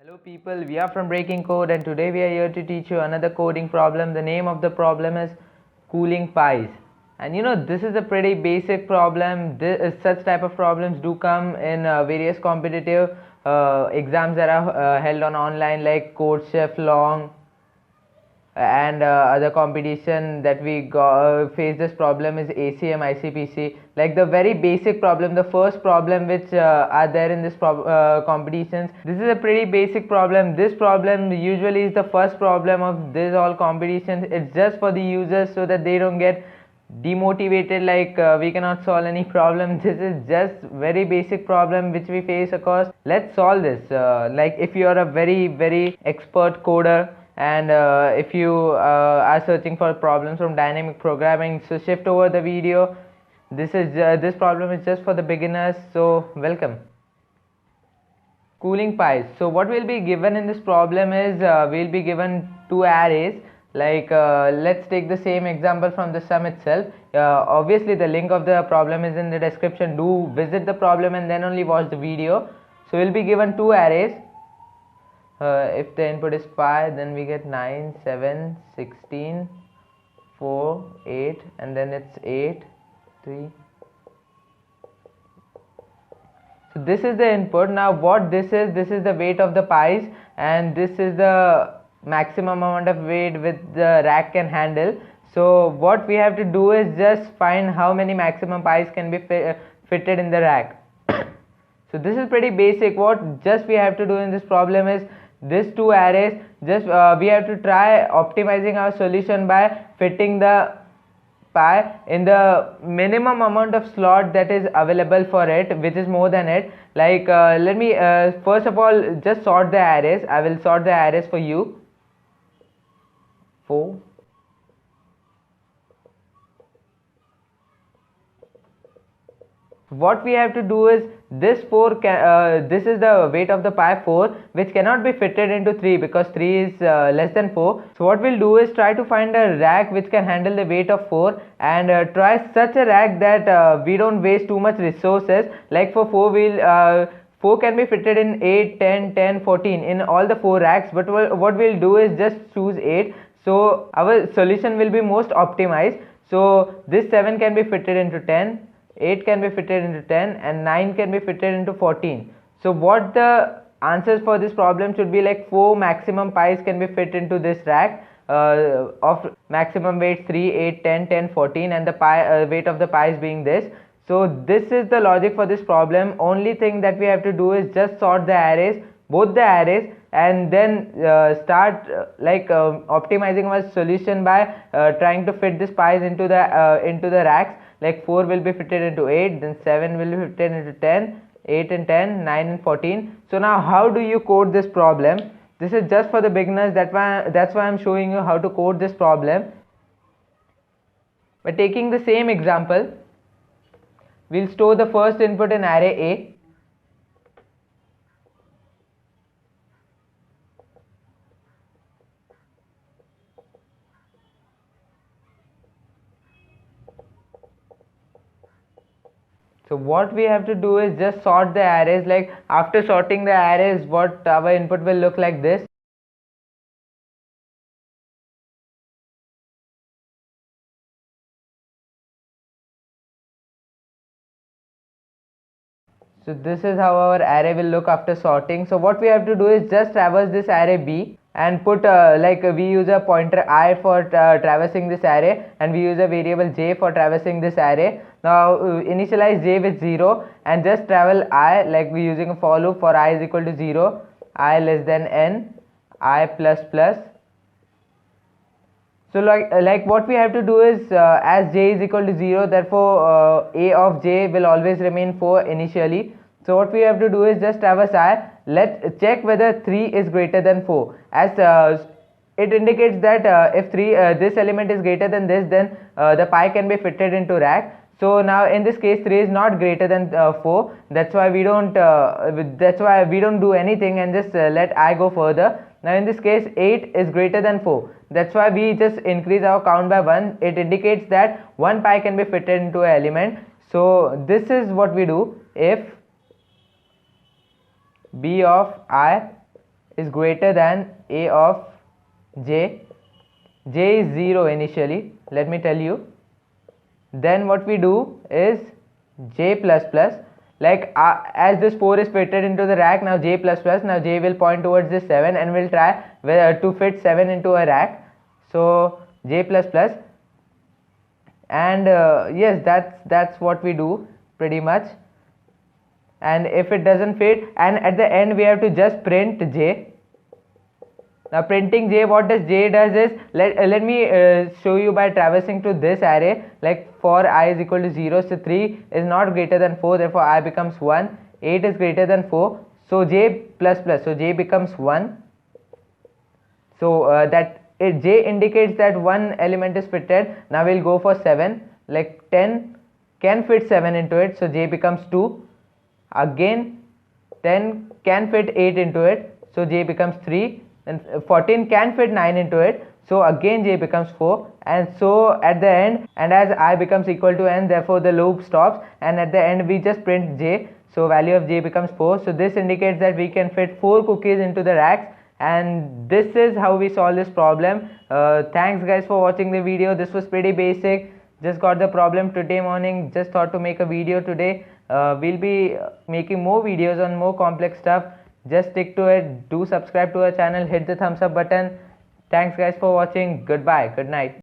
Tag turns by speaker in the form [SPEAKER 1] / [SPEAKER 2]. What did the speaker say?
[SPEAKER 1] Hello people, we are from Breaking Code and today we are here to teach you another coding problem. The name of the problem is cooling pies. And this is a pretty basic problem. Such type of problems do come in various competitive exams that are held on online like Codechef, Long, and other competition that we face this problem is ACM, ICPC. Like the very basic problem, the first problem which are there in this competitions. This is a pretty basic problem. This problem usually is the first problem of this all competitions. It's just for the users so that they don't get demotivated like we cannot solve any problem. This is just very basic problem which we face across. Let's solve this. Like if you are a very expert coder and if you are searching for problems from dynamic programming, so shift over the video. This problem is just for the beginners, so welcome. Cooling pies. So what will be given in this problem is we'll be given two arrays. Like let's take the same example from the sum itself. Obviously the link of the problem is in the description. Do visit the problem and then only watch the video. So we'll be given two arrays. If the input is pi, then we get 9, 7, 16, 4, 8, and then it's 8, 3. So this is the input. Now what this is the weight of the pies, and this is the maximum amount of weight with the rack can handle. So what we have to do is just find how many maximum pies can be fitted in the rack. So this is pretty basic. What just we have to do in this problem is these two arrays, just we have to try optimizing our solution by fitting the pie in the minimum amount of slot that is available for it, which is more than it. Like let me first of all just sort the arrays. I will sort the arrays for you. 4, what we have to do is this this is the weight of the pie 4, which cannot be fitted into 3 because 3 is less than 4. So what we'll do is try to find a rack which can handle the weight of 4 and try such a rack that we don't waste too much resources. Like for 4 4 can be fitted in 8, 10, 10, 14 in all the 4 racks, but what we'll do is just choose 8, so our solution will be most optimized. So this 7 can be fitted into 10, 8 can be fitted into 10, and 9 can be fitted into 14. So what the answers for this problem should be like 4 maximum pies can be fit into this rack of maximum weight 3, 8, 10, 10, 14, and the weight of the pies being this. So this is the logic for this problem. Only thing that we have to do is just sort the arrays, both the arrays, and then start optimizing our solution by trying to fit these pies into the racks. Like 4 will be fitted into 8, then 7 will be fitted into 10, 8 and 10, 9 and 14. So now how do you code this problem? This is just for the beginners. That's why I'm showing you how to code this problem. By taking the same example, we'll store the first input in array A. So what we have to do is just sort the arrays. Like after sorting the arrays, what our input will look like this. So this is how our array will look after sorting. So what we have to do is just traverse this array B and put we use a pointer I for traversing this array, and we use a variable j for traversing this array. Now initialize j with 0 and just travel I, like we using a for loop for I is equal to 0, I less than n, I plus plus. So like what we have to do is as j is equal to 0, therefore a of j will always remain 4 initially. So what we have to do is just traverse I. Let's check whether 3 is greater than 4, as it indicates that if this element is greater than this, then the pie can be fitted into rack. So now in this case 3 is not greater than 4. That's why we don't do anything and just let I go further. Now in this case 8 is greater than 4. That's why we just increase our count by 1. It indicates that 1 pie can be fitted into an element. So this is what we do. If b of I is greater than a of j. J is 0 initially, let me tell you. Then what we do is j plus plus, like as this 4 is fitted into the rack, now j plus plus, now j will point towards this 7 and will try to fit 7 into a rack. So j plus plus, and yes, that's what we do pretty much. And if it doesn't fit, and at the end we have to just print j. Now printing j, what does j does is, let me show you by traversing to this array. Like for I is equal to 0, so 3 is not greater than 4, therefore I becomes 1. 8 is greater than 4, so j plus plus, so j becomes 1. So j indicates that one element is fitted. Now we'll go for 7, like 10 can fit 7 into it, so j becomes 2. Again 10 can fit 8 into it, so j becomes 3. And 14 can fit 9 into it, so again j becomes 4. And so at the end, and as I becomes equal to n, therefore the loop stops, and at the end we just print j, so value of j becomes 4. So this indicates that we can fit 4 cookies into the racks, and this is how we solve this problem. Thanks guys for watching the video. This was pretty basic, just got the problem today morning, just thought to make a video today. We'll be making more videos on more complex stuff. Just stick to it. Do subscribe to our channel, hit the thumbs up button. Thanks guys for watching. Goodbye, good night.